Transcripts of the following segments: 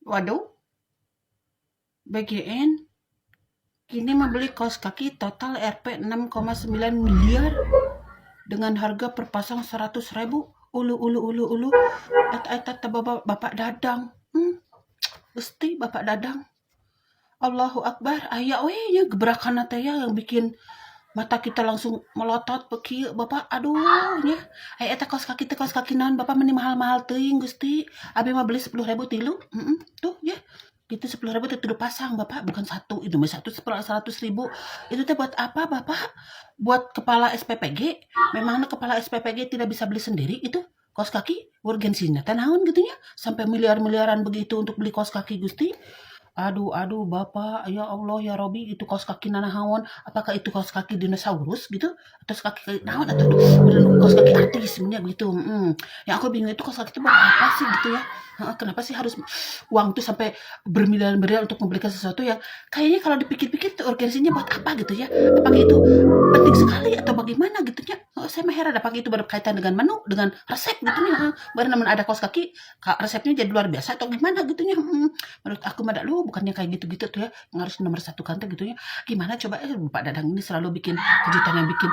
Waduh, BGN kini membeli kaos kaki total Rp 6,9 miliar dengan harga per pasang 100.000. Ulu. Eta bapak dadang. Gusti bapak dadang. Allahu Akbar. Aya we nya gebrakan teh yang bikin mata kita langsung melotot pekieu bapak. Aduh nya. Eta kaos kaki naon bapak meni mahal-mahal teuing Gusti. Abi mah beli 10.000 tilu. Tuh ya. Gitu 10.000 itu tiga pasang bapak, bukan satu. Itu mah satu 100.000. Itu teh buat apa bapak? Buat kepala SPPG? Memangnya kepala SPPG tidak bisa beli sendiri itu? Kaos kaki urgensinya teh naon gitu ya? Sampai miliar-miliaran begitu untuk beli kaos kaki Gusti. Aduh, Bapak, ya Allah, ya Robi, itu kaos kaki nanahawan, apakah itu kaos kaki dinosaurus gitu? Atau kaki naon atau kaos kaki artis sebenarnya gitu. Yang aku bingung itu kaos kaki itu buat apa sih gitu ya? Kenapa sih harus uang tuh sampai bermiliar-miliar untuk membelikan sesuatu yang kayaknya kalau dipikir-pikir tuh urgensinya buat apa gitu ya? Apakah itu penting sekali atau bagaimana gitu ya? Saya mah heran apakah itu berkaitan dengan menu, dengan resep gitu ya? Baru namun ada kaos kaki, resepnya jadi luar biasa atau gimana gitu ya? Menurut aku mah lu bukannya kayak gitu-gitu tuh ya, yang harus nomor satu kante gitu ya. Gimana coba Pak Dadang ini selalu bikin kejutan yang bikin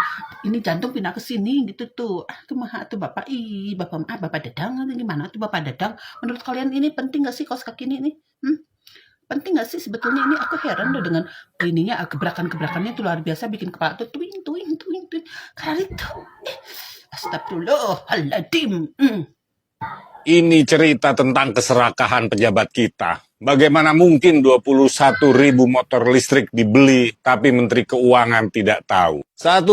ini jantung pindah ke sini gitu tuh. Kumaha tuh Bapak? Bapak Dadang gimana tuh Bapak Dadang? Menurut kalian ini penting gak sih kaos kaki ini nih? Penting gak sih sebetulnya ini? Aku heran loh dengan ininya, gebrakan-gebrakannya tuh luar biasa bikin kepala tuh tuing. Karena itu astagfirullahaladzim. Ini cerita tentang keserakahan pejabat kita. Bagaimana mungkin 21.000 motor listrik dibeli, tapi Menteri Keuangan tidak tahu. 1,2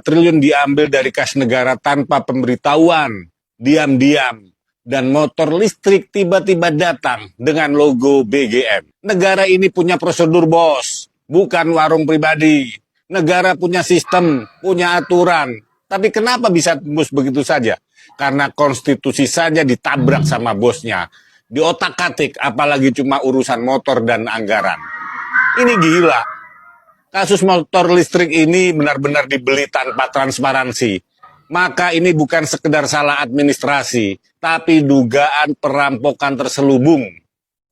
triliun diambil dari kas negara tanpa pemberitahuan, diam-diam. Dan motor listrik tiba-tiba datang dengan logo BGM. Negara ini punya prosedur, bos. Bukan warung pribadi. Negara punya sistem, punya aturan. Tapi kenapa bisa tembus begitu saja? Karena konstitusi saja ditabrak sama bosnya. Di otak-atik, apalagi cuma urusan motor dan anggaran. Ini gila. Kasus motor listrik ini benar-benar dibeli tanpa transparansi. Maka ini bukan sekedar salah administrasi, tapi dugaan perampokan terselubung.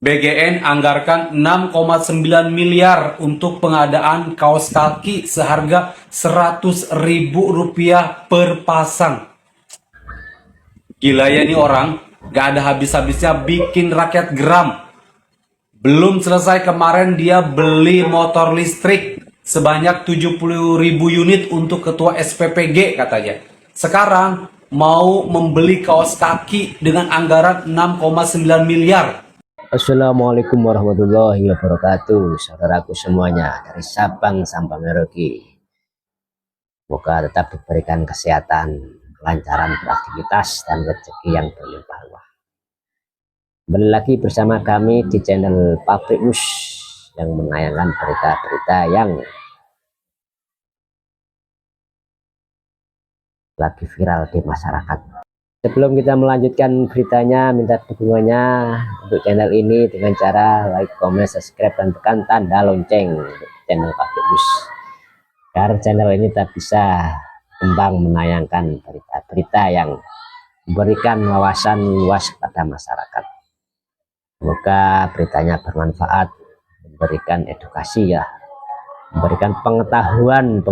BGN anggarkan 6,9 miliar untuk pengadaan kaos kaki seharga Rp100.000 per pasang. Gila ya ini orang, gak ada habis-habisnya bikin rakyat geram. Belum selesai kemarin dia beli motor listrik sebanyak 70.000 unit untuk ketua SPPG katanya. Sekarang mau membeli kaos kaki dengan anggaran 6,9 miliar. Assalamualaikum warahmatullahi wabarakatuh, saudaraku semuanya dari Sabang sampai Merauke. Semoga tetap diberikan kesehatan, kelancaran beraktivitas, dan rezeki yang berlimpah ruah. Kembali lagi bersama kami di channel Pabrik News yang menayangkan berita-berita yang lagi viral di masyarakat. Sebelum kita melanjutkan beritanya, minta dukungannya untuk channel ini dengan cara like, comment, subscribe, dan tekan tanda lonceng untuk channel Pabrik News, agar channel ini tak bisa kembang menayangkan berita-berita yang memberikan wawasan luas kepada masyarakat. Semoga beritanya bermanfaat, memberikan edukasi ya, memberikan pengetahuan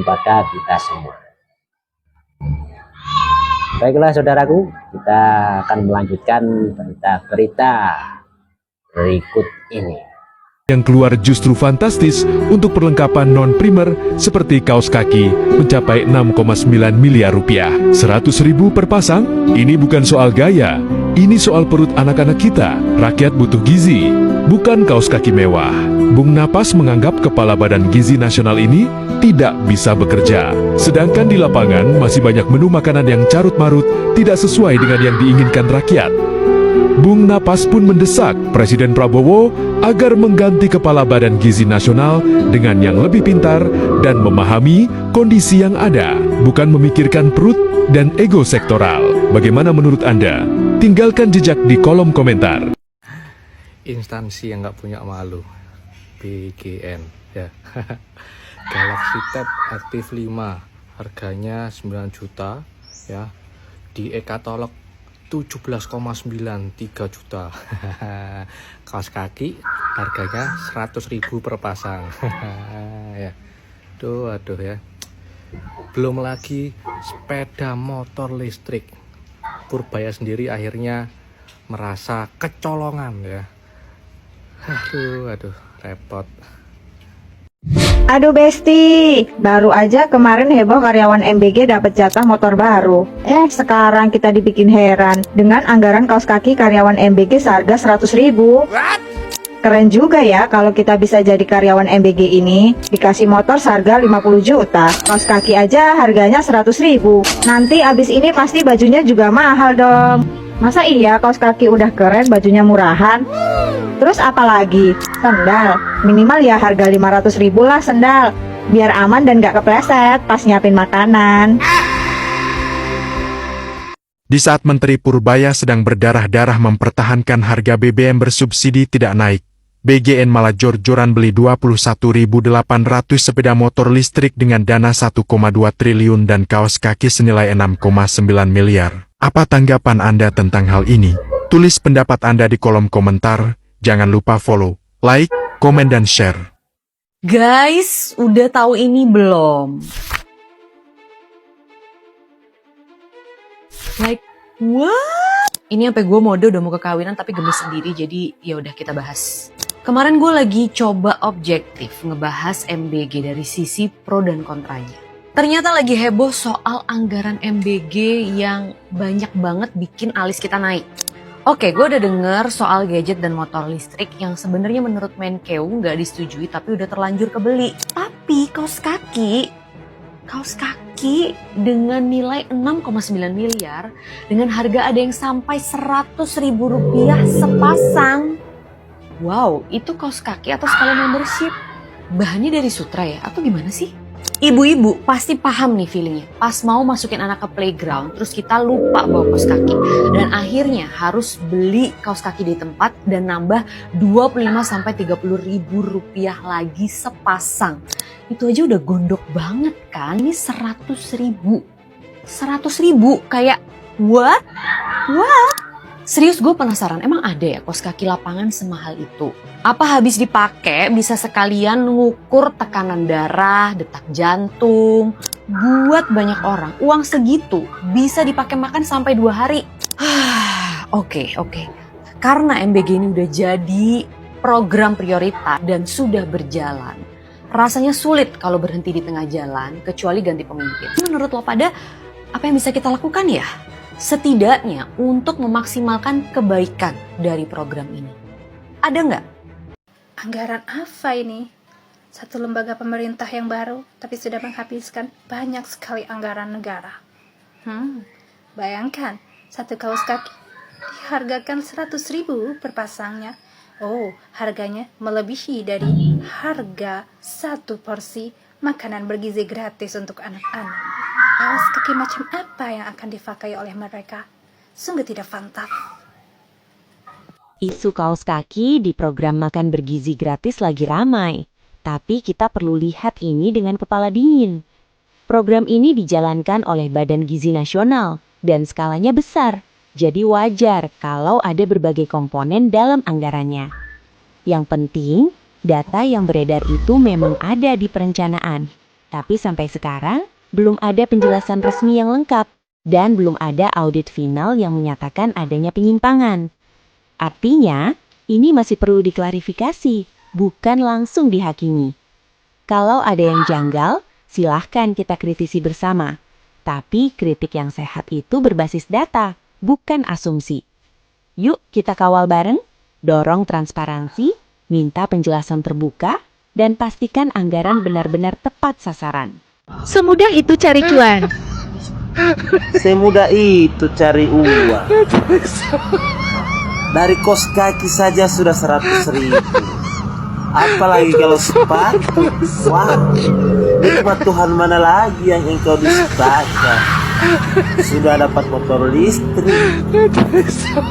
pada kita semua. Baiklah saudaraku, kita akan melanjutkan berita-berita berikut ini. Yang keluar justru fantastis untuk perlengkapan non-primer seperti kaos kaki mencapai 6,9 miliar rupiah. 100.000 per pasang? Ini bukan soal gaya, ini soal perut anak-anak kita. Rakyat butuh gizi, bukan kaos kaki mewah. Bung Napas menganggap Kepala Badan Gizi Nasional ini tidak bisa bekerja. Sedangkan di lapangan masih banyak menu makanan yang carut-marut tidak sesuai dengan yang diinginkan rakyat. Bung Napas pun mendesak Presiden Prabowo agar mengganti Kepala Badan Gizi Nasional dengan yang lebih pintar dan memahami kondisi yang ada, bukan memikirkan perut dan ego sektoral. Bagaimana menurut Anda? Tinggalkan jejak di kolom komentar. Instansi yang nggak punya malu, BGN ya. Galaxy Tab Active 5 harganya 9 juta ya, di e-katalog 17,93 juta. Kaos kaki harganya 100.000 per pasang. Ya. Aduh ya. Belum lagi sepeda motor listrik. Purbaya sendiri akhirnya merasa kecolongan ya. Aduh, repot. Aduh Besti, baru aja kemarin heboh karyawan MBG dapat jatah motor baru. Sekarang kita dibikin heran dengan anggaran kaos kaki karyawan MBG seharga 100.000. Keren juga ya kalau kita bisa jadi karyawan MBG ini. Dikasih motor seharga 50 juta, kaos kaki aja harganya 100.000. Nanti abis ini pasti bajunya juga mahal dong. Masa iya kaos kaki udah keren bajunya murahan? Terus apa lagi? Sendal, minimal ya harga 500.000 lah sendal, biar aman dan gak kepleset pas nyiapin makanan. Di saat Menteri Purbaya sedang berdarah-darah mempertahankan harga BBM bersubsidi tidak naik, BGN malah jor-joran beli 21.800 sepeda motor listrik dengan dana 1,2 triliun dan kaos kaki senilai 6,9 miliar. Apa tanggapan Anda tentang hal ini? Tulis pendapat Anda di kolom komentar. Jangan lupa follow, like, komen, dan share. Guys, udah tahu ini belum? Like, what? Ini sampai gue mode udah mau ke kawinan tapi gemes sendiri, jadi ya udah kita bahas. Kemarin gue lagi coba objektif ngebahas MBG dari sisi pro dan kontranya. Ternyata lagi heboh soal anggaran MBG yang banyak banget bikin alis kita naik. Oke, gue udah denger soal gadget dan motor listrik yang sebenarnya menurut Menkeu nggak disetujui tapi udah terlanjur kebeli. Tapi kaos kaki dengan nilai 6,9 miliar dengan harga ada yang sampai 100.000 rupiah sepasang. Wow, itu kaos kaki atau sekalian membership? Bahannya dari Sutra ya? Atau gimana sih? Ibu-ibu pasti paham nih feelingnya. Pas mau masukin anak ke playground, terus kita lupa bawa kaos kaki. Dan akhirnya harus beli kaos kaki di tempat dan nambah 25-30 ribu rupiah lagi sepasang. Itu aja udah gondok banget kan? Ini 100 ribu. 100 ribu kayak what? Serius gue penasaran, emang ada ya kaos kaki lapangan semahal itu? Apa habis dipakai bisa sekalian ngukur tekanan darah, detak jantung? Buat banyak orang, uang segitu bisa dipakai makan sampai 2 hari. Oke. Karena MBG ini udah jadi program prioritas dan sudah berjalan. Rasanya sulit kalau berhenti di tengah jalan, kecuali ganti pemimpin. Menurut lo pada, apa yang bisa kita lakukan ya? Setidaknya untuk memaksimalkan kebaikan dari program ini. Ada nggak? Anggaran apa ini? Satu lembaga pemerintah yang baru, tapi sudah menghabiskan banyak sekali anggaran negara. Bayangkan, satu kaos kaki dihargakan 100.000 per pasangnya. Oh, harganya melebihi dari harga satu porsi makanan bergizi gratis untuk anak-anak. Kaos kaki macam apa yang akan dipakai oleh mereka? Sungguh tidak fantas. Isu kaos kaki di program makan bergizi gratis lagi ramai. Tapi kita perlu lihat ini dengan kepala dingin. Program ini dijalankan oleh Badan Gizi Nasional dan skalanya besar. Jadi wajar kalau ada berbagai komponen dalam anggarannya. Yang penting, data yang beredar itu memang ada di perencanaan. Tapi sampai sekarang, belum ada penjelasan resmi yang lengkap. Dan belum ada audit final yang menyatakan adanya penyimpangan. Artinya, ini masih perlu diklarifikasi, bukan langsung dihakimi. Kalau ada yang janggal, silahkan kita kritisi bersama. Tapi kritik yang sehat itu berbasis data, bukan asumsi. Yuk kita kawal bareng, dorong transparansi, minta penjelasan terbuka, dan pastikan anggaran benar-benar tepat sasaran. Semudah itu cari cuan. Semudah itu cari uang. Dari kos kaki saja sudah 100.000. Apalagi kalau sepatu. Wah, nikmat Tuhan mana lagi yang engkau dustakan? Sudah dapat motor listrik,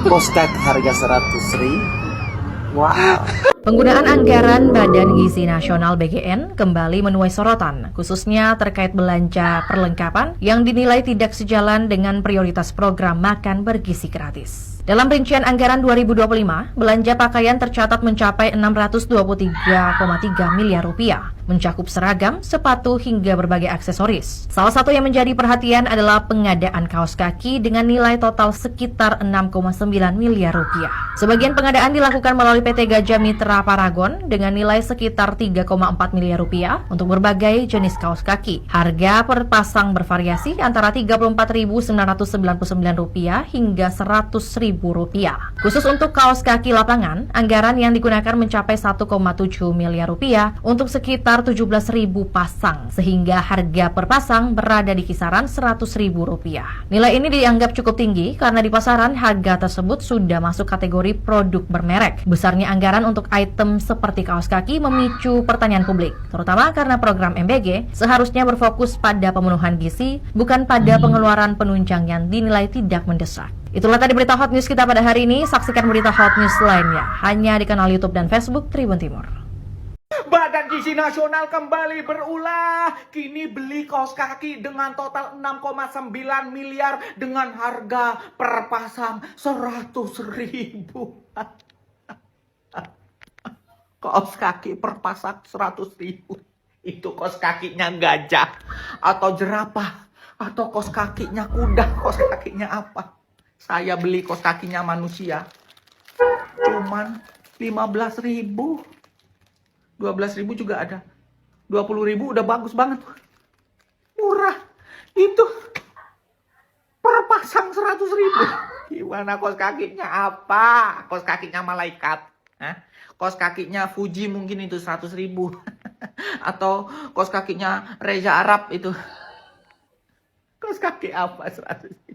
kos kaki harga 100.000. Wow. Penggunaan anggaran Badan Gizi Nasional BGN kembali menuai sorotan, khususnya terkait belanja perlengkapan yang dinilai tidak sejalan dengan prioritas program makan bergizi gratis. Dalam rincian anggaran 2025, belanja pakaian tercatat mencapai 623,3 miliar rupiah, mencakup seragam, sepatu, hingga berbagai aksesoris. Salah satu yang menjadi perhatian adalah pengadaan kaos kaki dengan nilai total sekitar 6,9 miliar rupiah. Sebagian pengadaan dilakukan melalui PT Gajah Mitra Paragon dengan nilai sekitar 3,4 miliar rupiah untuk berbagai jenis kaos kaki. Harga per pasang bervariasi antara Rp34.999 hingga Rp100.000. Khusus untuk kaos kaki lapangan, anggaran yang digunakan mencapai 1,7 miliar rupiah untuk sekitar 17.000 pasang, sehingga harga per pasang berada di kisaran Rp100.000. Nilai ini dianggap cukup tinggi karena di pasaran harga tersebut sudah masuk kategori produk bermerek. Besarnya anggaran untuk item seperti kaos kaki memicu pertanyaan publik, terutama karena program MBG seharusnya berfokus pada pemenuhan gizi, bukan pada pengeluaran penunjang yang dinilai tidak mendesak. Itulah tadi berita hot news kita pada hari ini. Saksikan berita hot news lainnya hanya di kanal YouTube dan Facebook Tribun Timur. Badan Gizi Nasional kembali berulah. Kini beli kaos kaki dengan total 6,9 miliar dengan harga per pasang 100.000. Kaos kaki per pasang 100.000. Itu kaos kakinya gajah atau jerapah atau kaos kakinya kuda, kaos kakinya apa? Saya beli kaos kakinya manusia cuman 15.000. 12.000 juga ada. 20.000 udah bagus banget. Murah. Itu per pasang 100.000. Gimana kaos kakinya apa? Kaos kakinya malaikat. Hah? Kaos kakinya Fuji mungkin itu 100.000. Atau kaos kakinya Reza Arab itu. Kaos kaki apa 100.000?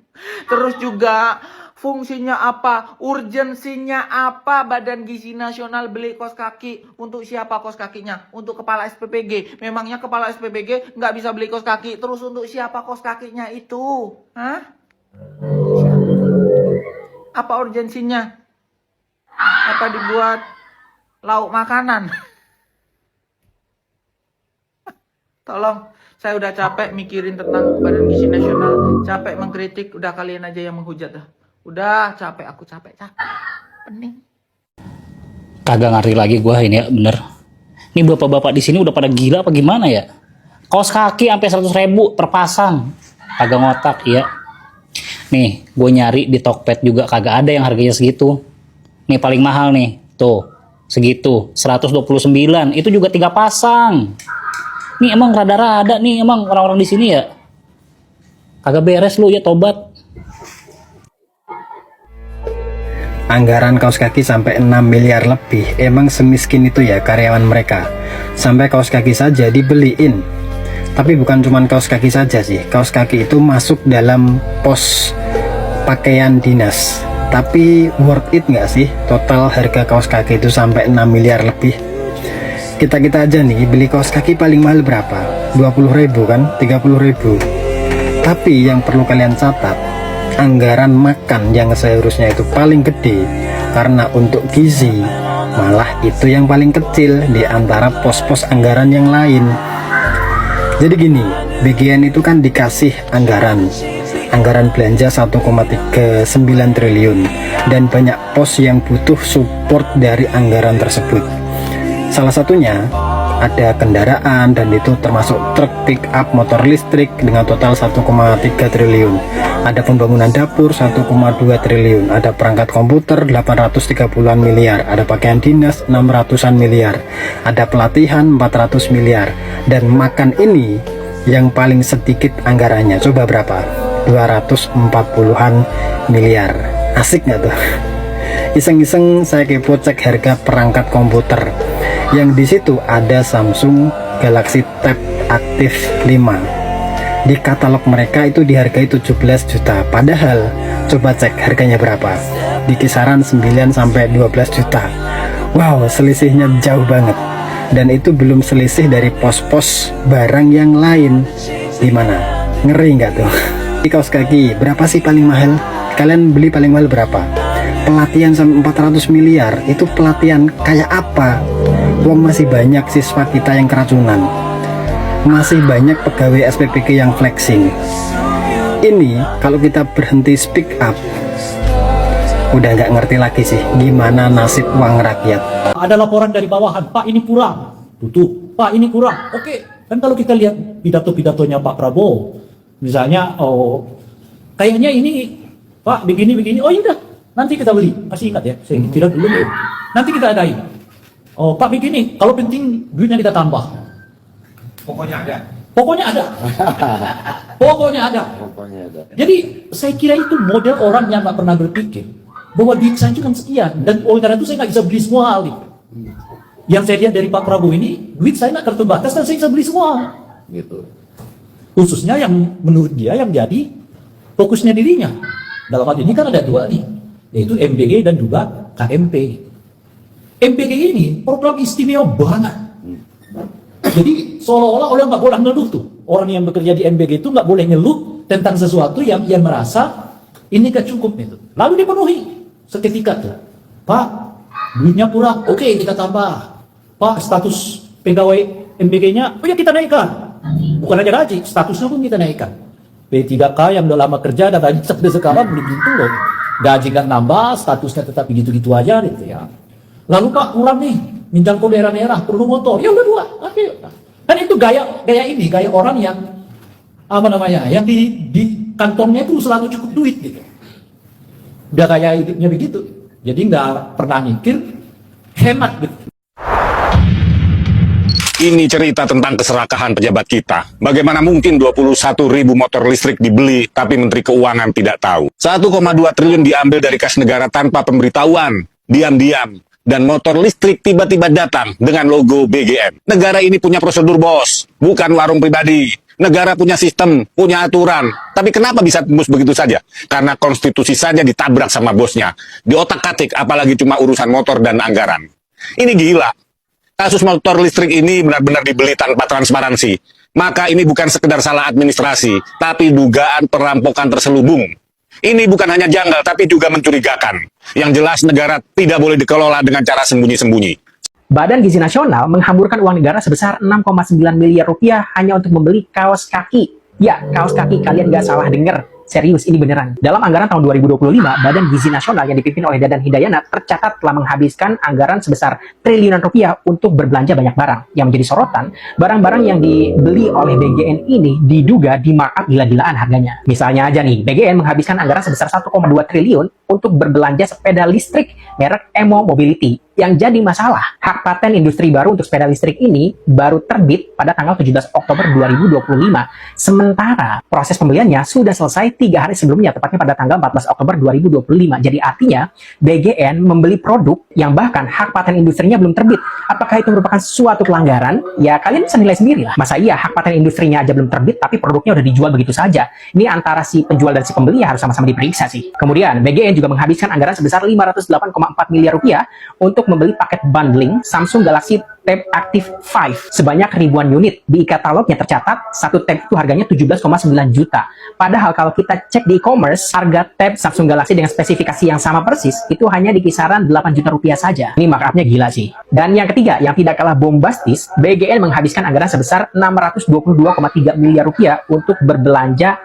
Terus juga fungsinya apa? Urgensinya apa? Badan Gizi Nasional beli kaos kaki. Untuk siapa kaos kakinya? Untuk kepala SPPG. Memangnya kepala SPPG nggak bisa beli kaos kaki? Terus untuk siapa kaos kakinya itu? Hah? Apa urgensinya? Apa dibuat lauk makanan? Tolong. Saya udah capek mikirin tentang Badan Gizi Nasional, capek mengkritik, udah kalian aja yang menghujat dah. Udah capek, aku capek. Pening. Kagak ngerti lagi gua ini ya, bener. Ini bapak-bapak di sini udah pada gila apa gimana ya? Kaos kaki sampai 100.000 per pasang. Kagak ngotak ya. Nih, gue nyari di Tokped juga kagak ada yang harganya segitu. Nih paling mahal nih, tuh segitu, 129. Itu juga 3 pasang. Nih emang rada-rada nih emang orang-orang di sini ya. Kagak beres lu ya, tobat. Anggaran kaos kaki sampai 6 miliar lebih. Emang semiskin itu ya karyawan mereka. Sampai kaos kaki saja dibeliin. Tapi bukan cuma kaos kaki saja sih. Kaos kaki itu masuk dalam pos pakaian dinas. Tapi worth it nggak sih total harga kaos kaki itu sampai 6 miliar lebih? Kita aja nih beli kaos kaki paling mahal berapa? 20.000 kan? 30.000. Tapi yang perlu kalian catat, anggaran makan yang seharusnya itu paling gede karena untuk gizi malah itu yang paling kecil di antara pos-pos anggaran yang lain. Jadi gini, BGN itu kan dikasih anggaran belanja 1,39 triliun dan banyak pos yang butuh support dari anggaran tersebut. Salah satunya ada kendaraan dan itu termasuk truk pick up motor listrik dengan total 1,3 triliun. Ada pembangunan dapur 1,2 triliun. Ada perangkat komputer 830-an miliar. Ada pakaian dinas 600-an miliar. Ada pelatihan 400 miliar. Dan makan ini yang paling sedikit anggarannya. Coba berapa? 240-an miliar. Asik nggak tuh? Iseng-iseng saya kepo cek harga perangkat komputer. Yang di situ ada Samsung Galaxy Tab Active 5. Di katalog mereka itu dihargai 17 juta. Padahal coba cek harganya berapa? Di kisaran 9 sampai 12 juta. Wow, selisihnya jauh banget. Dan itu belum selisih dari pos-pos barang yang lain. Gimana? Ngeri nggak tuh? Di kaos kaki berapa sih paling mahal? Kalian beli paling mahal berapa? pelatihan sampai 400 miliar, itu pelatihan kayak apa? Wong masih banyak siswa kita yang keracunan, masih banyak pegawai SPPK yang flexing. Ini kalau kita berhenti speak up, udah nggak ngerti lagi sih gimana nasib uang rakyat. Ada laporan dari bawahan, Pak ini kurang, tutup. Pak ini kurang, oke. Kan kalau kita lihat pidato-pidatonya Pak Prabowo, misalnya, kayaknya ini Pak begini, oh iya, nanti kita beli. Masih ingat ya, saya tidak dulu ya. Nanti kita adain. Oh Pak begini, kalau penting duitnya kita tambah. Pokoknya ada. Pokoknya ada. Pokoknya ada. Jadi saya kira itu model orang yang nggak pernah berpikir bahwa duit saya cuma sekian, dan oleh karena itu saya nggak bisa beli semua hal itu. Yang saya lihat dari Pak Prabowo ini, duit saya nggak terbatas dan saya bisa beli semua. Gitu. Khususnya yang menurut dia yang jadi fokusnya dirinya. Dalam hal ini kan ada dua nih, yaitu MBG dan juga KMP. MBG ini program istimewa banget. Jadi seolah-olah orang nggak boleh ngeluh tuh. Orang yang bekerja di MBG itu nggak boleh ngeluh tentang sesuatu yang merasa ini gak cukup itu. Lalu dipenuhi seketika tuh. Pak, duitnya kurang, oke kita tambah. Pak, status pegawai MBG-nya, oh ya kita naikkan. Bukan aja gaji, statusnya pun kita naikkan. P3K yang udah lama kerja dan gaji sampai sekarang belum turun. Gaji kan nambah, statusnya tetap begitu-gitu aja gitu ya. Lalu Pak kurang nih, minjam ke daerah-daerah, perlu motor, ya udah 2. Oke. Kan itu gaya orang yang apa namanya, yang di kantongnya itu selalu cukup duit gitu. Udah gaya hidupnya begitu. Jadi nggak pernah mikir hemat gitu. Ini cerita tentang keserakahan pejabat kita. Bagaimana mungkin 21.000 motor listrik dibeli, tapi Menteri Keuangan tidak tahu. 1,2 triliun diambil dari kas negara tanpa pemberitahuan, diam-diam. Dan motor listrik tiba-tiba datang dengan logo BGN. Negara ini punya prosedur, bos. Bukan warung pribadi. Negara punya sistem, punya aturan. Tapi kenapa bisa tembus begitu saja? Karena konstitusi saja ditabrak sama bosnya. Di otak-atik, apalagi cuma urusan motor dan anggaran. Ini gila. Kasus motor listrik ini benar-benar dibeli tanpa transparansi. Maka ini bukan sekedar salah administrasi, tapi dugaan perampokan terselubung. Ini bukan hanya janggal, tapi juga mencurigakan. Yang jelas negara tidak boleh dikelola dengan cara sembunyi-sembunyi. Badan Gizi Nasional menghamburkan uang negara sebesar 6,9 miliar rupiah hanya untuk membeli kaos kaki. Ya, kaos kaki, kalian gak salah dengar. Serius, ini beneran. Dalam anggaran tahun 2025, Badan Gizi Nasional yang dipimpin oleh Dadan Hidayana tercatat telah menghabiskan anggaran sebesar triliunan rupiah untuk berbelanja banyak barang. Yang menjadi sorotan, barang-barang yang dibeli oleh BGN ini diduga di-markup gila-gilaan harganya. Misalnya aja nih, BGN menghabiskan anggaran sebesar 1,2 triliun untuk berbelanja sepeda listrik merek Emo Mobility. Yang jadi masalah, hak paten industri baru untuk sepeda listrik ini baru terbit pada tanggal 17 Oktober 2025. Sementara proses pembeliannya sudah selesai 3 hari sebelumnya, tepatnya pada tanggal 14 Oktober 2025. Jadi artinya, BGN membeli produk yang bahkan hak paten industrinya belum terbit. Apakah itu merupakan suatu pelanggaran? Ya kalian bisa nilai sendiri lah. Masa iya hak paten industrinya aja belum terbit, tapi produknya udah dijual begitu saja? Ini antara si penjual dan si pembeli harus sama-sama diperiksa sih. Kemudian, BGN juga menghabiskan anggaran sebesar 508,4 miliar rupiah untuk membeli paket bundling Samsung Galaxy Tab Active 5 sebanyak ribuan unit. Di e-katalognya tercatat satu tab itu harganya 17,9 juta. Padahal kalau kita cek di e-commerce, harga tab Samsung Galaxy dengan spesifikasi yang sama persis itu hanya di kisaran 8 juta rupiah saja. Ini markupnya gila sih. Dan yang ketiga, yang tidak kalah bombastis, BGN menghabiskan anggaran sebesar 622,3 miliar rupiah untuk berbelanja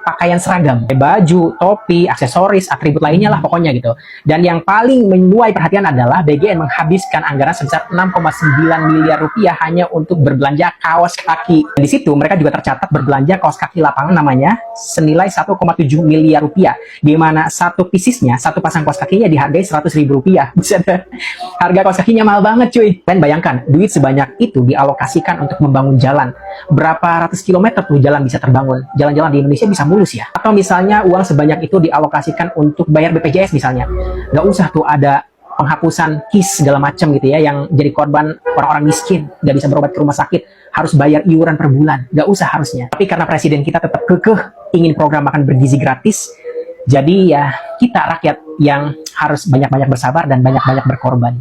pakaian seragam, baju, topi, aksesoris, atribut lainnya lah pokoknya gitu. Dan yang paling menuai perhatian adalah BGN menghabiskan anggaran sebesar 6,9 miliar rupiah hanya untuk berbelanja kaos kaki. Di situ mereka juga tercatat berbelanja kaos kaki lapangan namanya senilai 1,7 miliar rupiah, di mana satu piecesnya, satu pasang kaos kakinya dihargai 100.000 rupiah. Harga kaos kakinya mahal banget cuy. Dan bayangkan, duit sebanyak itu dialokasikan untuk membangun jalan. Berapa ratus kilometer tuh jalan bisa terbangun? Jalan-jalan di Indonesia bisa mulus ya. Atau misalnya uang sebanyak itu dialokasikan untuk bayar BPJS misalnya. Nggak usah tuh ada penghapusan KIS segala macam gitu ya, yang jadi korban orang-orang miskin, nggak bisa berobat ke rumah sakit, harus bayar iuran per bulan. Nggak usah harusnya. Tapi karena presiden kita tetap kekeh ingin program makan bergizi gratis, jadi ya kita rakyat yang harus banyak-banyak bersabar dan banyak-banyak berkorban.